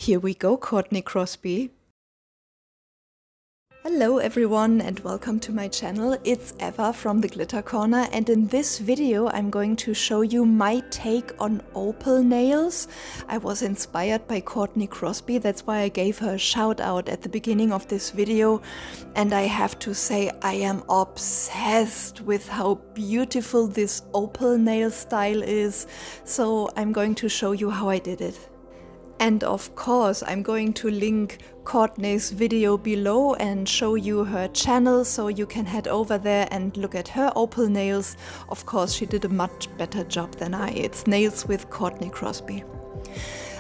Here we go, Courtney Crosbie. Hello everyone and welcome to my channel. It's Eva from the Glitter Corner, and in this video I'm going to show you my take on opal nails. I was inspired by Courtney Crosbie, that's why I gave her a shout out at the beginning of this video, and I have to say I am obsessed with how beautiful this opal nail style is, so I'm going to show you how I did it. And of course, I'm going to link Courtney's video below and show you her channel, so you can head over there and look at her opal nails. Of course, she did a much better job than I. It's Nails with Courtney Crosbie.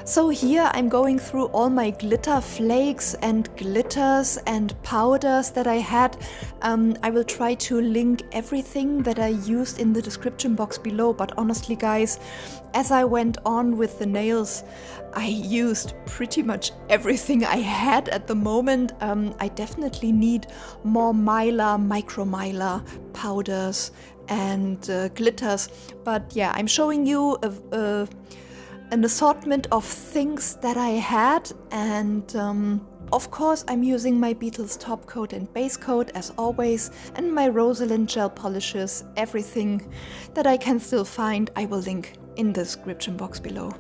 So here I'm going through all my glitter flakes and glitters and powders that I had. I will try to link everything that I used in the description box below, but honestly guys, as I went on with the nails, I used pretty much everything I had at the moment. I definitely need more mylar, micromylar powders and glitters, but yeah, I'm showing you an assortment of things that I had, and of course I'm using my Beetles top coat and base coat as always, and my Rosalind Gel Polishes. Everything that I can still find I will link in the description box below.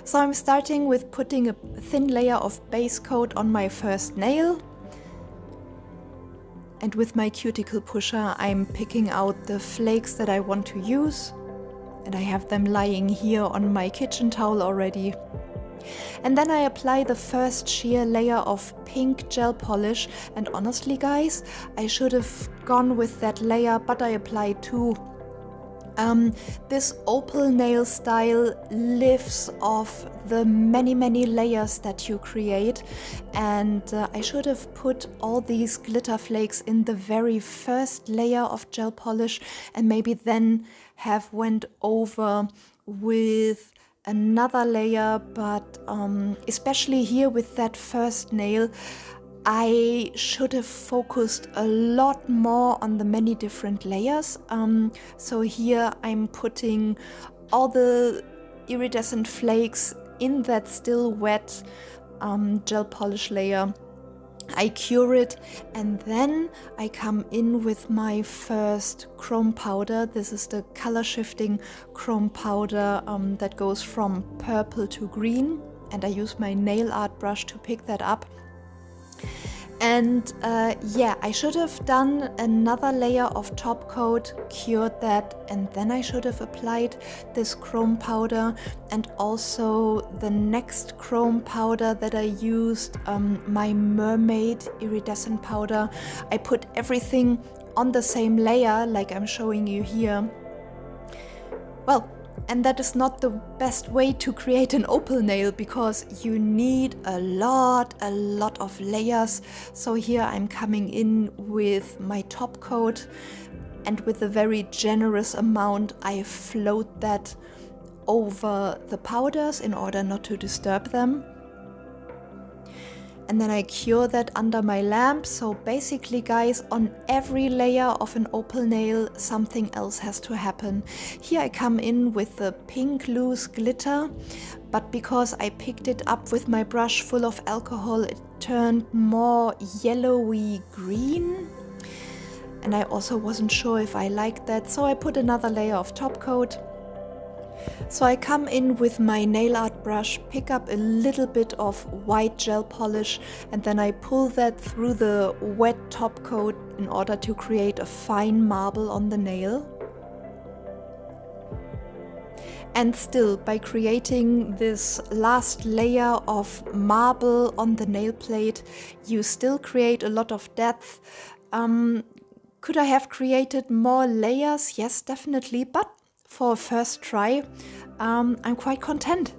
So I'm starting with putting a thin layer of base coat on my first nail. And with my cuticle pusher, I'm picking out the flakes that I want to use. And I have them lying here on my kitchen towel already. And then I apply the first sheer layer of pink gel polish. And honestly guys, I should have gone with that layer, but I applied two. This opal nail style lives off the many layers that you create, and I should have put all these glitter flakes in the very first layer of gel polish and maybe then have went over with another layer, but especially here with that first nail, I should have focused a lot more on the many different layers. So here I'm putting all the iridescent flakes in that still wet gel polish layer. I cure it, and then I come in with my first chrome powder. This is the color shifting chrome powder that goes from purple to green, and I use my nail art brush to pick that up. And yeah, I should have done another layer of top coat, cured that, and then I should have applied this chrome powder, and also the next chrome powder that I used, my mermaid iridescent powder. I put everything on the same layer like I'm showing you here. Well, and that is not the best way to create an opal nail, because you need a lot of layers. So here I'm coming in with my top coat, and with a very generous amount I float that over the powders in order not to disturb them. And then I cure that under my lamp. So basically guys, on every layer of an opal nail something else has to happen. Here I come in with the pink loose glitter, but because I picked it up with my brush full of alcohol, it turned more yellowy green, and I also wasn't sure if I liked that, so I put another layer of top coat. So I come in with my nail art brush, pick up a little bit of white gel polish, and then I pull that through the wet top coat in order to create a fine marble on the nail. And still, by creating this last layer of marble on the nail plate, you still create a lot of depth. Could I have created more layers? Yes, definitely, but for a first try, I'm quite content.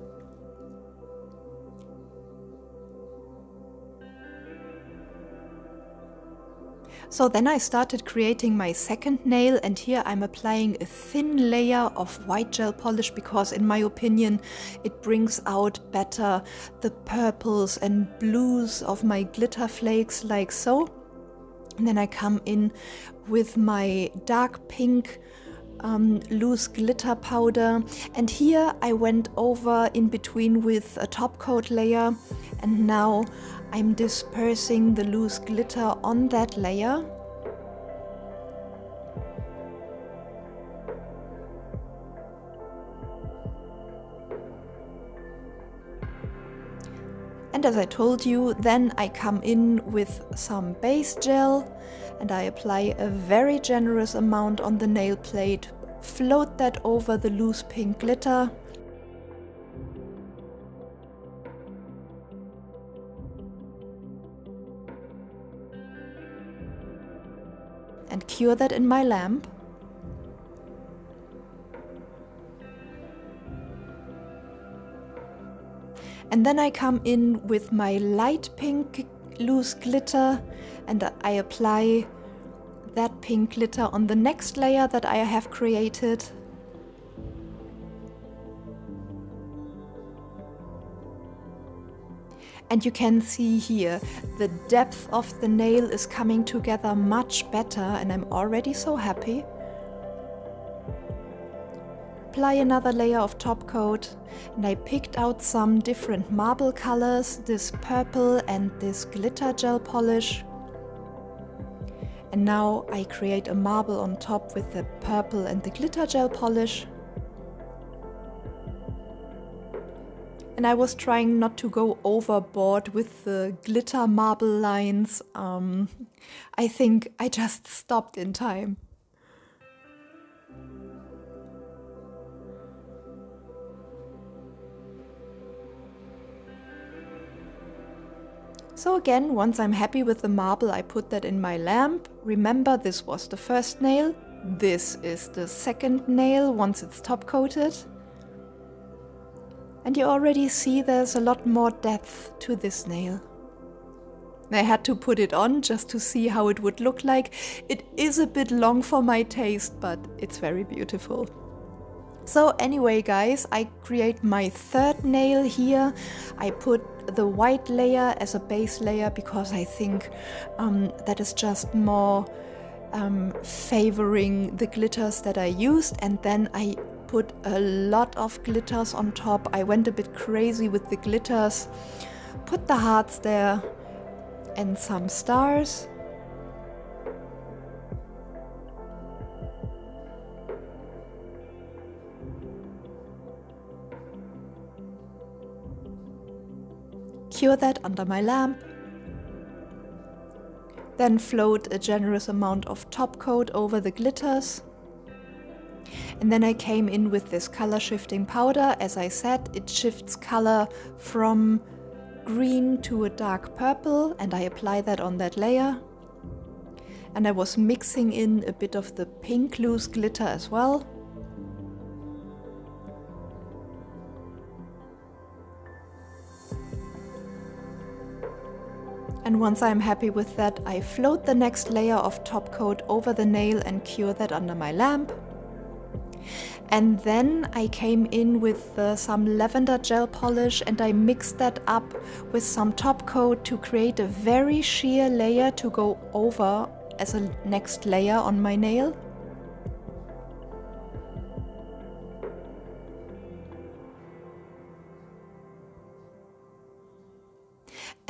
So then I started creating my second nail, and here I'm applying a thin layer of white gel polish because in my opinion it brings out better the purples and blues of my glitter flakes, like so. And then I come in with my dark pink loose glitter powder, and here I went over in between with a top coat layer, and now I'm dispersing the loose glitter on that layer. And as I told you, then I come in with some base gel and I apply a very generous amount on the nail plate, float that over the loose pink glitter. And cure that in my lamp. And then I come in with my light pink loose glitter and I apply that pink glitter on the next layer that I have created. And you can see here, the depth of the nail is coming together much better and I'm already so happy. Apply another layer of top coat and I picked out some different marble colors, this purple and this glitter gel polish. And now I create a marble on top with the purple and the glitter gel polish. And I was trying not to go overboard with the glitter marble lines. I think I just stopped in time. So again, once I'm happy with the marble, I put that in my lamp. Remember, this was the first nail. This is the second nail once it's top coated. And you already see there's a lot more depth to this nail. I had to put it on just to see how it would look like. It is a bit long for my taste, but it's very beautiful. So anyway guys, I create my third nail here. I put the white layer as a base layer because I think that is just more favoring the glitters that I used, and then I put a lot of glitters on top. I went a bit crazy with the glitters, put the hearts there and some stars. Cure that under my lamp. Then float a generous amount of top coat over the glitters. And then I came in with this color shifting powder. As I said, it shifts color from green to a dark purple, and I apply that on that layer. And I was mixing in a bit of the pink loose glitter as well. And once I'm happy with that, I float the next layer of top coat over the nail and cure that under my lamp. And then I came in with some lavender gel polish and I mixed that up with some top coat to create a very sheer layer to go over as a next layer on my nail.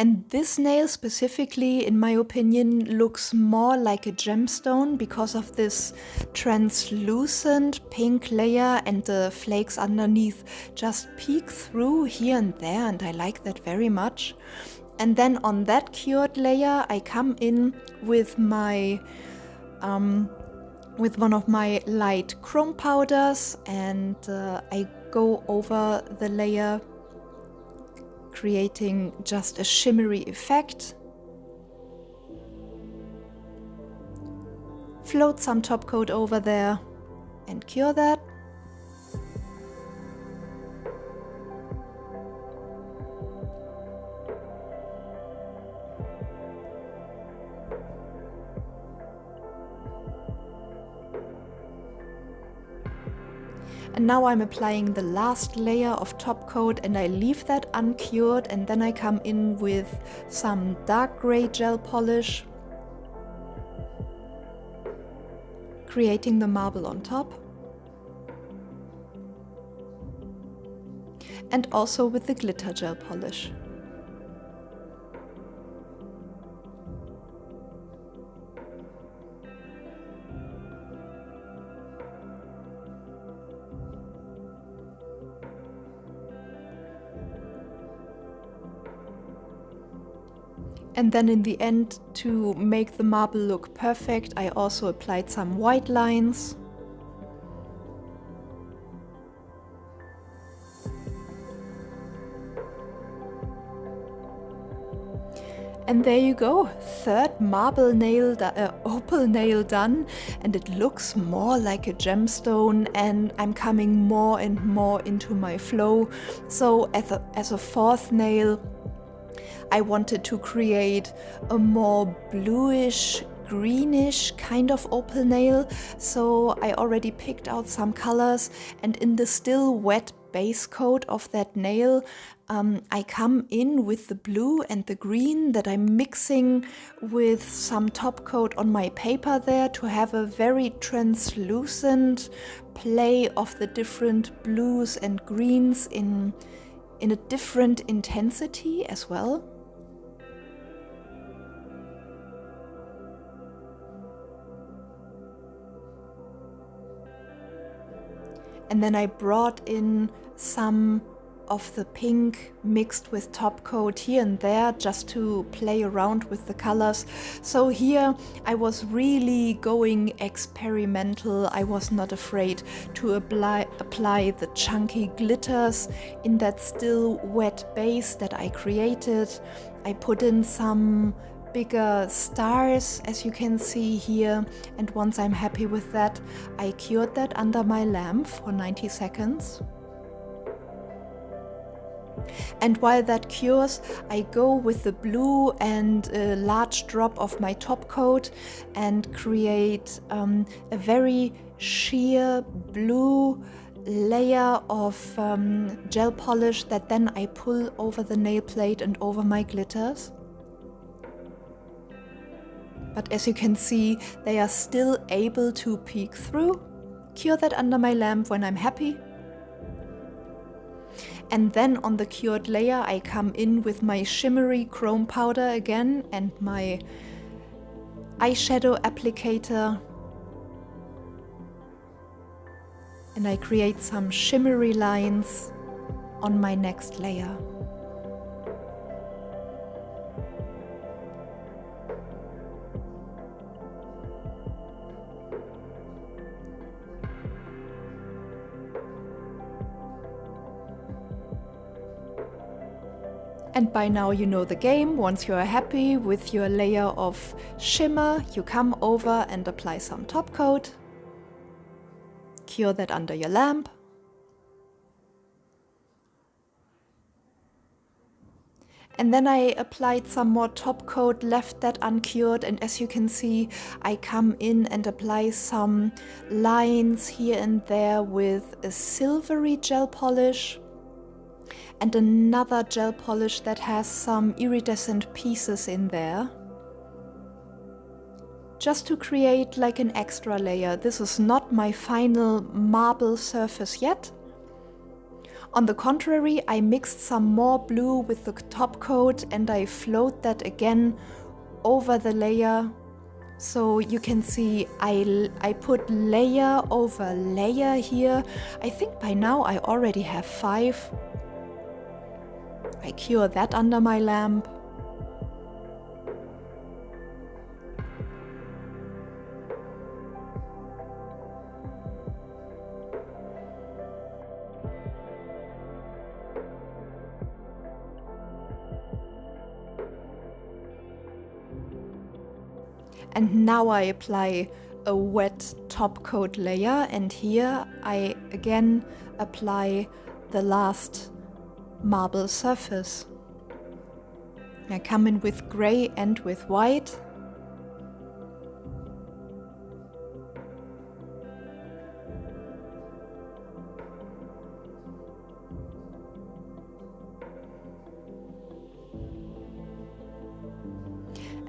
And this nail specifically, in my opinion, looks more like a gemstone because of this translucent pink layer, and the flakes underneath just peek through here and there, and I like that very much. And then on that cured layer, I come in with my with one of my light chrome powders, and I go over the layer, creating just a shimmery effect. Float some top coat over there and cure that. And now I'm applying the last layer of top coat and I leave that uncured, and then I come in with some dark gray gel polish, creating the marble on top. and also with the glitter gel polish. And then in the end, to make the marble look perfect, I also applied some white lines. And there you go, third opal nail done, and it looks more like a gemstone, and I'm coming more and more into my flow. So as a fourth nail, I wanted to create a more bluish, greenish kind of opal nail. So I already picked out some colors, and in the still wet base coat of that nail, I come in with the blue and the green that I'm mixing with some top coat on my paper there to have a very translucent play of the different blues and greens in a different intensity as well. And then I brought in some of the pink mixed with top coat here and there just to play around with the colors. So here I was really going experimental. I was not afraid to apply the chunky glitters in that still wet base that I created. I put in some bigger stars, as you can see here, and once I'm happy with that, I cured that under my lamp for 90 seconds. And while that cures, I go with the blue and a large drop of my top coat and create a very sheer blue layer of gel polish that then I pull over the nail plate and over my glitters. But as you can see, they are still able to peek through. Cure that under my lamp when I'm happy. And then on the cured layer, I come in with my shimmery chrome powder again and my eyeshadow applicator. And I create some shimmery lines on my next layer. And by now you know the game. Once you are happy with your layer of shimmer, you come over and apply some top coat. Cure that under your lamp. And then I applied some more top coat, left that uncured, and as you can see, I come in and apply some lines here and there with a silvery gel polish. And another gel polish that has some iridescent pieces in there. Just to create like an extra layer. This is not my final marble surface yet. On the contrary, I mixed some more blue with the top coat and I float that again over the layer. So you can see I put layer over layer here. I think by now I already have 5. I cure that under my lamp. And now I apply a wet top coat layer, and here I again apply the last marble surface. I come in with gray and with white.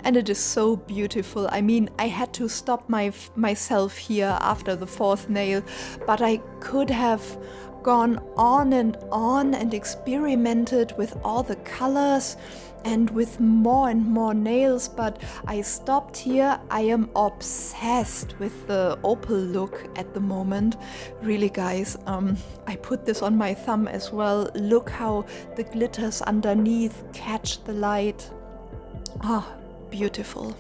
And it is so beautiful. I mean, I had to stop myself here after the 4th nail, but I could have gone on and experimented with all the colors and with more and more nails, but I stopped here. I am obsessed with the opal look at the moment. Really, guys, I put this on my thumb as well. Look how the glitters underneath catch the light. Ah, beautiful.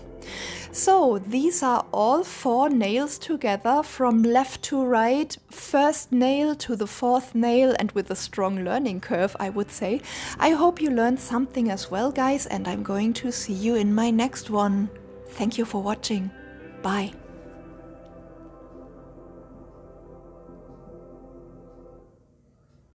So these are all 4 nails together from left to right, first nail to the 4th nail, and with a strong learning curve, I would say. I hope you learned something as well, guys, and I'm going to see you in my next one. Thank you for watching. Bye.